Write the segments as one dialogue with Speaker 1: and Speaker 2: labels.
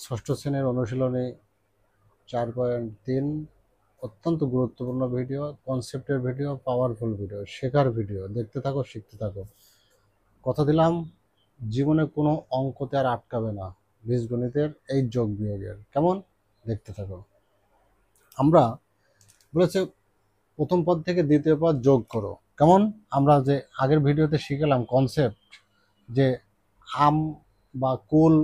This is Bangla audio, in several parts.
Speaker 1: ষষ্ঠ শ্রেণীর অনুশীলনী 4.3 অত্যন্ত গুরুত্বপূর্ণ ভিডিও, কনসেপ্টের ভিডিও, পাওয়ারফুল ভিডিও, শেখার ভিডিও। দেখতে থাকো, শিখতে থাকো। কথা দিলাম, জীবনে কোনো অঙ্কতে আর আটকাবে না বীজগণিতের এই যোগ বিয়োগের। কেমন? দেখতে থাকো। আমরা বলেছে প্রথম পদ থেকে দ্বিতীয় পদ যোগ করো। কেমন? আমরা যে আগের ভিডিওতে শিখলাম কনসেপ্ট, যে আম বা কুল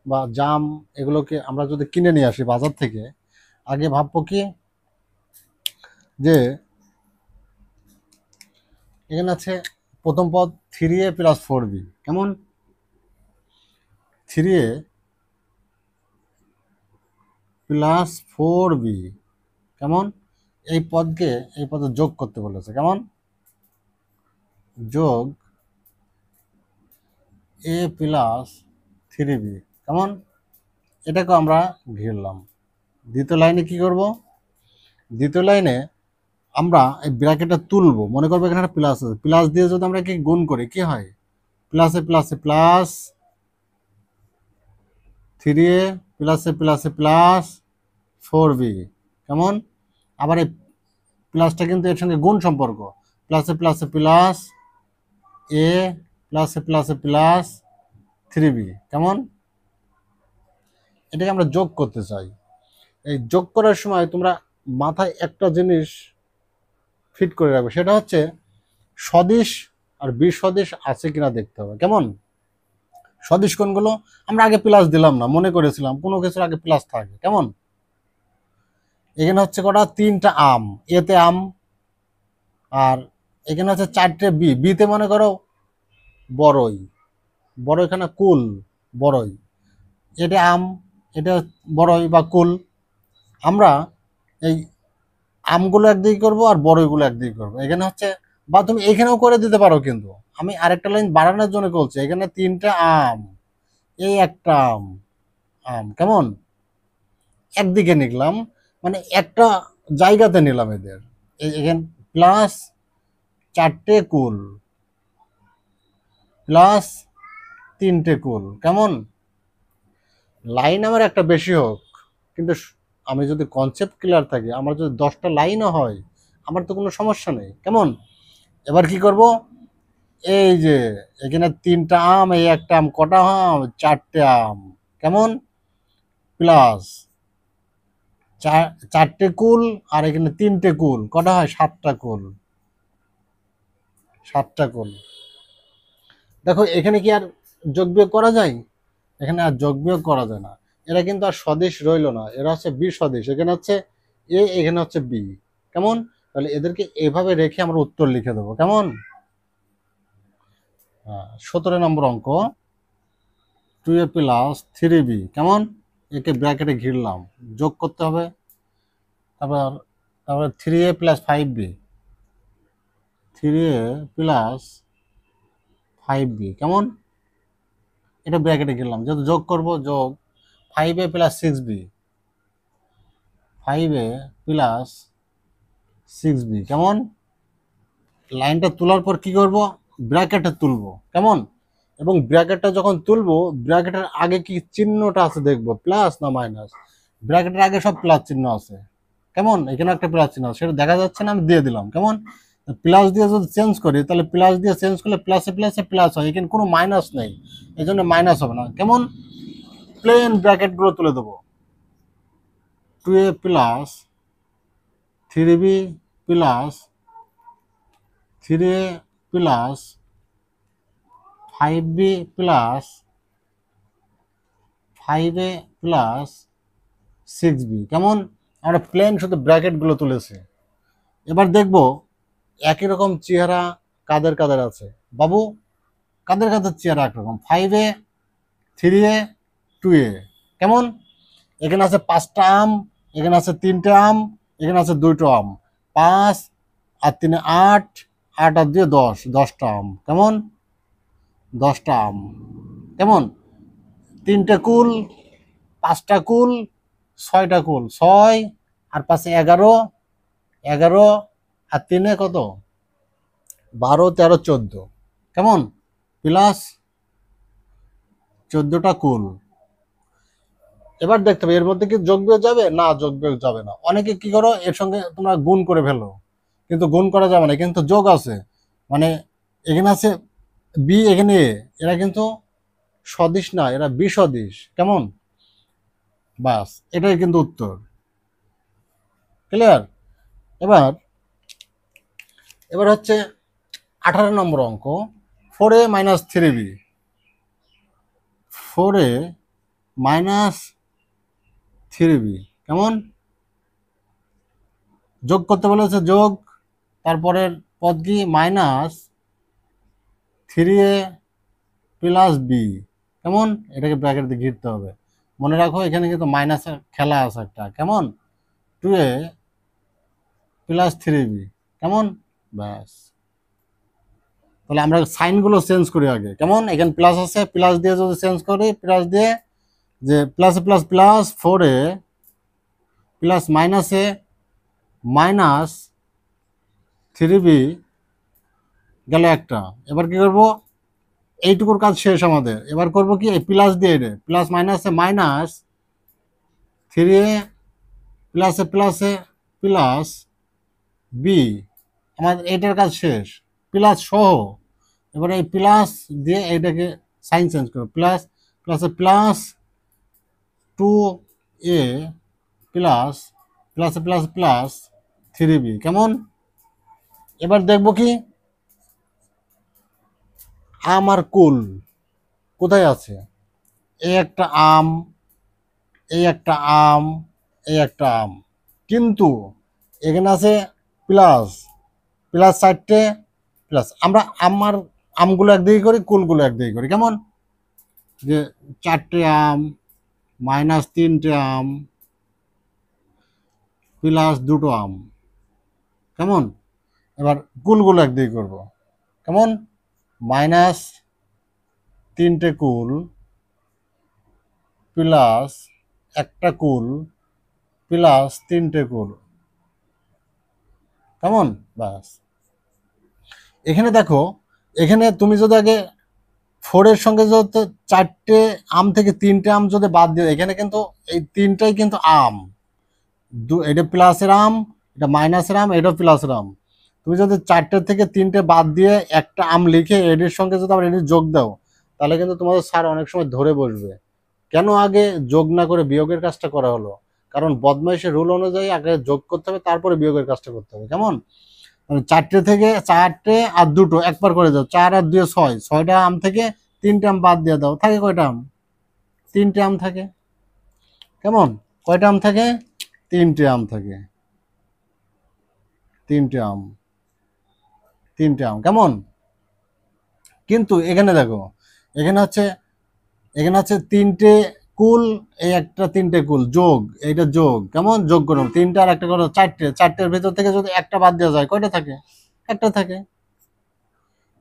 Speaker 1: বা জাম এগুলোকে আমরা যদি কিনে নিয়ে আসি বাজার থেকে, আগে ভাববো কি যে এখানে আছে প্রথম পদ 3a প্লাস 4b। কেমন? 3a plus 4b। কেমন? এই পদকে এই পদে যোগ করতে বলেছে। কেমন? যোগ a প্লাস 3b। কেমন? এটাকে আমরা ঘিরলাম। দ্বিতীয় লাইনে কি করব? দ্বিতীয় লাইনে আমরা এই ব্র্যাকেটটা তুলবো। মনে করবো এখানে একটা প্লাস আছে, প্লাস দিয়ে যদি আমরা কি গুণ করি কি হয়? প্লাসে প্লাসে প্লাস 3a প্লাসে প্লাসে প্লাস 4b। কেমন? আবার এই প্লাসটা কিন্তু এর সঙ্গে গুণ সম্পর্ক, প্লাসে প্লাসে প্লাস a প্লাসে প্লাসে প্লাস 3b। কেমন? এটাকে আমরা যোগ করতে চাই। এই যোগ করার সময় তোমরা মাথায় একটা জিনিস ফিট করে রাখবে, সেটা হচ্ছে সদিশ আর বিসদিশ আছে কিনা দেখতে হবে। কেমন? সদিশ কোনগুলো? আমরা আগে প্লাস দিলাম না, মনে করেছিলাম কোনো কিছুর আগে প্লাস থাকে। কেমন? এখানে হচ্ছে কটা? 3টা আম, এতে আম। আর এখানে হচ্ছে 4টে বি, বিতে মনে করো বড়ই, বড় এখানে কুল, বড়ই। এটা আম, এটা বড়ই বা কুল। আমরা এই আমগুলো একদিকে করবো আর বড়ইগুলো একদিকে করবো। এখানে হচ্ছে, বা তুমি এখানেও করে দিতে পারো, কিন্তু আমি আরেকটা লাইন বাড়ানোর জন্য বলছি। এখানে 3টা আম, এই একটা আম, আম। কেমন? একদিকে নিলাম, মানে একটা জায়গাতে নিলাম এদের। এখানে প্লাস 4টে কুল প্লাস 3টে কুল। কেমন? লাইন আমার একটা বেশি হোক, কিন্তু আমি যদি কনসেপ্ট ক্লিয়ার থাকে, আমার যদি 10টা লাইনও হয়, আমার তো কোনো সমস্যা নেই। কেমন? এবার কি করব? এই যে এখানে 3টা আম, এই একটা আম, কটা আম? 4টে আম। কেমন? প্লাস 4টে কুল, আর এখানে 3টে কুল, কটা হয়? 7টা কুল। 7টা কুল। দেখো এখানে কি আর যোগ বিয়োগ করা যায়? এখানে আর যোগ বিয়োগ করা যায় না। এরা কিন্তু আর সদিশ রইল না, এরা হচ্ছে বি সদিশ। এখানে হচ্ছে এ, এখানে হচ্ছে বি। কেমন? তাহলে এদেরকে এভাবে রেখে আমরা উত্তর লিখে দেবো। কেমন? 17 নম্বর অঙ্ক, 2a প্লাস 3b। কেমন? একে ব্র্যাকেটে ঘিরলাম, যোগ করতে হবে। তারপর তারপরে 3a plus 5b, 3a plus 5b। কেমন? এটা ব্র্যাকেটে ঘিরলাম, যেহেতু যোগ করব, যোগ 5a plus 6b, 5a plus 6b। কেমন? লাইনটা তোলার পর কি করব? ব্র্যাকেটে তুলবো। কেমন? এবং ব্র্যাকেটটা যখন তুলবো, ব্র্যাকেটের আগে কি চিহ্নটা আছে দেখবো, প্লাস না মাইনাস। ব্র্যাকেটের আগে সব প্লাস চিহ্ন আছে। কেমন? এখানে একটা প্লাস চিহ্ন, সেটা দেখা যাচ্ছে না, আমি দিয়ে দিলাম। কেমন? প্লাস দিয়ে যদি চেঞ্জ করি, তাহলে প্লাস দিয়ে চেঞ্জ করলে প্লাসে প্লাসে প্লাস হয়, এখানে কোনো মাইনাস নেই, এই জন্য মাইনাস হবে না। কেমন? প্লেন ব্র্যাকেটগুলো তুলে দেবো। 2a plus 3b plus 3a plus 5b plus 5a plus 6b। কেমন? আমরা প্লেন শুধু ব্র্যাকেটগুলো তুলেছি। এবার দেখব একই রকম চেহারা কাদের কাদের আছে। বাবু, কাদের কাদের চেহারা একরকম? 5a, 3a, 2a। কেমন? এখানে আছে 5টা আম, এখানে আছে 3টে আম, এখানে আছে 2টো আম। 5 আর 3 8, 8 আর 2 10, 10টা আম। কেমন? 10টা আম। কেমন? 3টে কুল, 5টা কুল, 6টা কুল, 6 আর 5 11, 11 আর 3 কত? 12 13 14। কেমন? প্লাস 14টা কুল। এবার দেখতে হবে এর মধ্যে কি যোগ বিয়োগ যাবে, না যোগ বিয়োগ যাবে না। অনেকে কি করো এর সঙ্গে তোমরা গুণ করে ফেলো, কিন্তু গুণ করা যাবে না, কিন্তু যোগ আছে, মানে এখানে আছে বি এখানে এ, এরা কিন্তু সদিশ না, এরা বিসদিশ। কেমন? বাস, এটাই কিন্তু উত্তর। ক্লিয়ার? এবার এবার হচ্ছে 18 নম্বর অঙ্ক, 4a minus 3b, 4a minus 3b কেমন? যোগ করতে বলেছে, যোগ, তারপরের পদ কি মাইনাস 3a প্লাস বি, কেমন? এটাকে ব্র্যাকেট দিয়ে ঘিরতে হবে। মনে রাখো এখানে কিন্তু মাইনাসের খেলা আছে একটা, কেমন? 2a প্লাস 3b, কেমন? ব্যাস। তাহলে আমরা সাইনগুলো চেঞ্জ করি আগে, কেমন? এখানে প্লাস আছে, প্লাস দিয়ে যদি চেঞ্জ করি, প্লাস দিয়ে যে plus plus plus 4a plus মাইনাসে মাইনাস 3b গেল একটা। এবার কি করব, এইটুকুর কাজ শেষ আমাদের। এবার করব কি, এই প্লাস দিয়ে এটা প্লাস মাইনাসে মাইনাস 3a প্লাসে প্লাসে প্লাস বি, আমাদের এইটার কাজ শেষ, প্লাস সহ। এবার এই প্লাস দিয়ে এইটাকে সাইন চেঞ্জ করব, প্লাস প্লাসে প্লাস 2a প্লাস প্লাসে প্লাস প্লাস 3b, কেমন? এবার দেখব কি, আম আর কুল কোথায় আছে? এই একটা আম, এই একটা আম, এই একটা আম, কিন্তু এখানে আছে প্লাস, প্লাস 4টে প্লাস। আমরা আমার আমগুলো একদিকে করি, কুলগুলো একদিকে করি, কেমন? যে 4টে আম মাইনাস 3টে আম প্লাস 2টো আম, কেমন? এবার কুলগুলো একদিকে করব, কেমন? মাইনাস 3টে কুল প্লাস একটা কুল প্লাস 3টে কুল, কেমন? বাস। এখানে দেখো, এখানে তুমি যদি আগে 4-এর সঙ্গে যদি 4টে আম থেকে 3টে আম যদি বাদ দিও, এখানে কিন্তু এই 3টাই কিন্তু আম, এটা প্লাসের আম, এটা মাইনাসের আম, এটা প্লাসের আম। তুমি যদি 4টে থেকে 3টে বাদ দিয়ে একটা আম লিখে এটির সঙ্গে যদি আবার এটি যোগ দাও, তাহলে কিন্তু তোমাদের স্যার অনেক সময় ধরে বসবে, কেন আগে যোগ না করে বিয়োগের কাজটা করা হলো। কারণ বদমাইশের রুল অনুযায়ী আগে যোগ করতে হবে, তারপরে বিয়োগের কাজটা করতে হবে, কেমন? 4টে থেকে 4টে আর 2টো একবার করে দাও, 4 আর 2 6, 6টা আম থেকে 3টে আম বাদ দিয়ে দাও, থাকে কয়টা আম? 3টে আম থাকে, কেমন? কয়টা আম থাকে? 3টে আম থাকে, 3টে আম, 3টে আম, কেমন? কিন্তু এখানে দেখো, এখানে হচ্ছে, এখানে হচ্ছে 3টে কুল, এই একটা 3টে কুল যোগ, এইটা যোগ, কেমন? যোগ করো 3টা আর একটা করো 4টে, 4টের ভেতর থেকে যদি একটা বাদ দেওয়া যায়, কয়টা থাকে? একটা থাকে।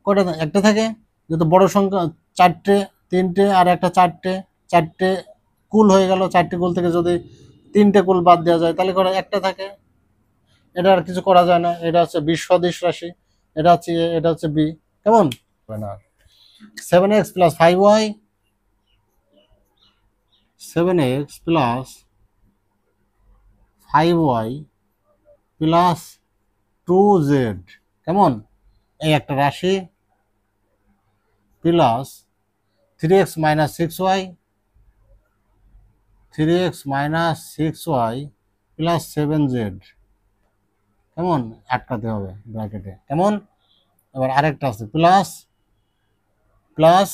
Speaker 1: কয়টা? একটা থাকে। যেহেতু বড় সংখ্যা 4টে, 3টে আর একটা 4টে, 4টে কুল হয়ে গেল, 4টে কুল থেকে যদি 3টে কুল বাদ দেওয়া যায়, তাহলে করে একটা থাকে। এটা আর কিছু করা যায় না, এটা হচ্ছে বিসদৃশ রাশি, এটা হচ্ছে এ, এটা হচ্ছে বি, কেমন? 7x plus 5y, 7x plus 5y plus 2z, কেমন? এই একটা রাশি plus 3x minus 6y, 3x minus 6y plus 7z, কেমন? আটকাতে হবে ব্র্যাকেটে, কেমন? এবার আরেকটা আছে plus plus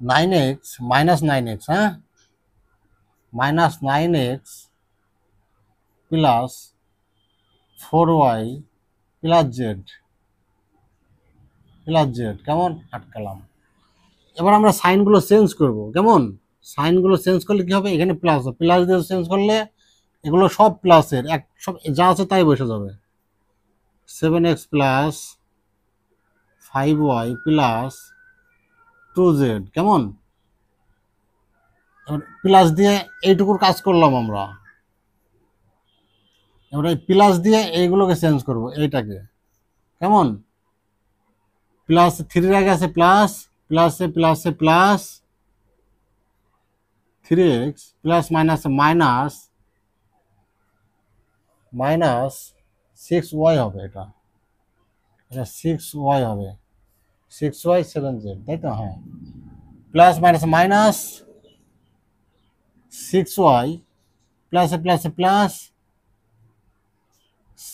Speaker 1: 9x minus 9x, হ্যাঁ, minus 9x plus 4y plus Z, plus Z, কেমন? আটকালাম। এবার আমরা সাইনগুলো চেঞ্জ করব, কেমন? সাইনগুলো চেঞ্জ করলে কি হবে, এখানে প্লাস, প্লাস দিয়ে চেঞ্জ করলে এগুলো সব প্লাসের, এক সব যা আছে তাই বসে যাবে। 7x plus 5y plus 2z, কেমন? প্লাস দিয়ে এইটুকুর কাজ করলাম আমরা। এবার এই প্লাস দিয়ে এইগুলোকে চেঞ্জ করব, এইটাকে, কেমন? প্লাস 3-এর আগে আছে প্লাস, প্লাসে প্লাসে plus 3x plus minus minus minus 6y হবে, এটা 6y হবে, 6y 7z, তাই তো? হ্যাঁ, প্লাস মাইনাস মাইনাস 6y প্লাসে প্লাসে প্লাস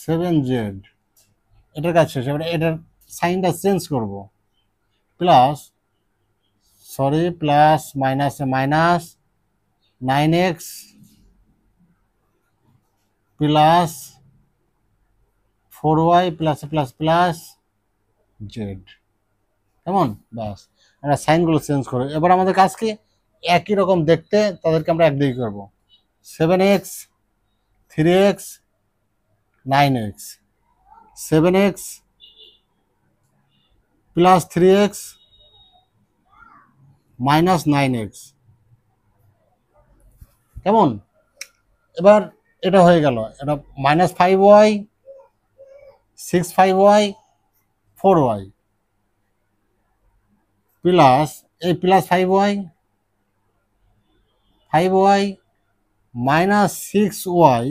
Speaker 1: 7z, এটার কাজ শেষ। এবার এটার সাইনটা চেঞ্জ করব, প্লাস প্লাস মাইনাসে minus 9x plus 4y plus plus plus Z. কেমন? বাস, আমরা সাইনগুলো চেঞ্জ করব। এবার আমাদের কাজ কি? একই রকম দেখতে তাদেরকে আমরা একদিকে করব। 7x 3x 9x, 7x plus 3x minus 9x। কেমন? এবার এটা হয়ে গেল, এটা minus 5y 6 5y 4y plus এই plus 5y minus 6y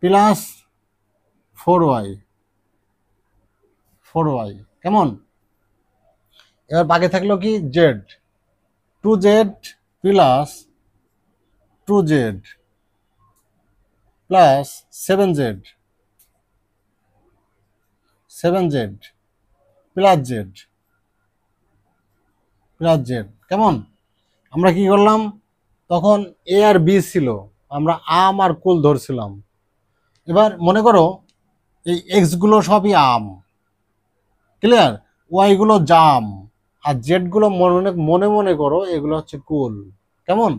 Speaker 1: plus 4y। কেমন? এবার বাকি থাকলো কি? Z, 2z plus 2z plus 7z plus Z. কেমন? আমরা কি করলাম? তখন এ আর বি ছিল, আমরা আম আর কুল ধরছিলাম। এবার মনে করো এই এক্স গুলো সবই আম, ক্লিয়ার? ওয়াই গুলো জাম, আর জেড গুলো মনে মনে করো এগুলো হচ্ছে কুল। কেমন?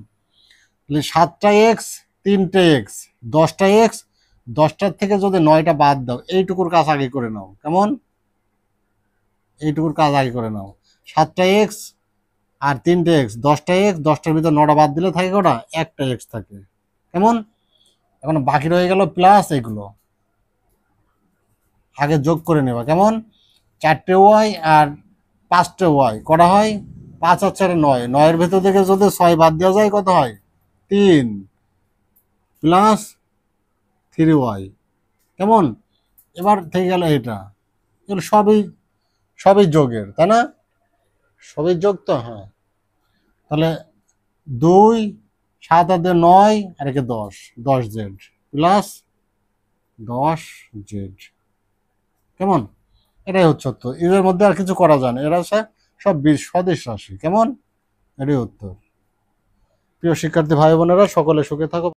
Speaker 1: 7টা এক্স 3টে এক্স 10টা এক্স, 10টার থেকে যদি 9টা বাদ দাও, এইটুকুর কাজ আগে করে নাও। কেমন? এইটুকুর কাজ আগে করে নাও। 7টা এক্স আর 3টে এক্স, 10টা এক্স, 10টার ভিতর 9টা বাদ দিলে থাকে কটা? একটা এক্স থাকে। কেমন? এখন বাকি রয়ে গেল প্লাস এগুলো, আগে যোগ করে নেবা। কেমন? 4টে ওয়াই আর 5টে ওয়াই কটা হয়? 5 আর 4 9, 9-এর ভেতর থেকে যদি 6 বাদ দেওয়া যায় কত হয়? 3 প্লাস 3y। কেমন? এবার থেকে গেল এটা, এগুলো সবই যোগের, তাই না? সবই যোগ তো, হ্যাঁ। তাহলে 2 7 আর 9 আর একে 10z প্লাস 10z। কেমন? এটাই হচ্ছে উত্তর। এর মধ্যে আর কিছু করা যায় না, এরা হচ্ছে সব সদিশ রাশি। কেমন? এটাই উত্তর। প্রিয় শিক্ষার্থী ভাই বোনেরা, সকলে সুখে থাকো।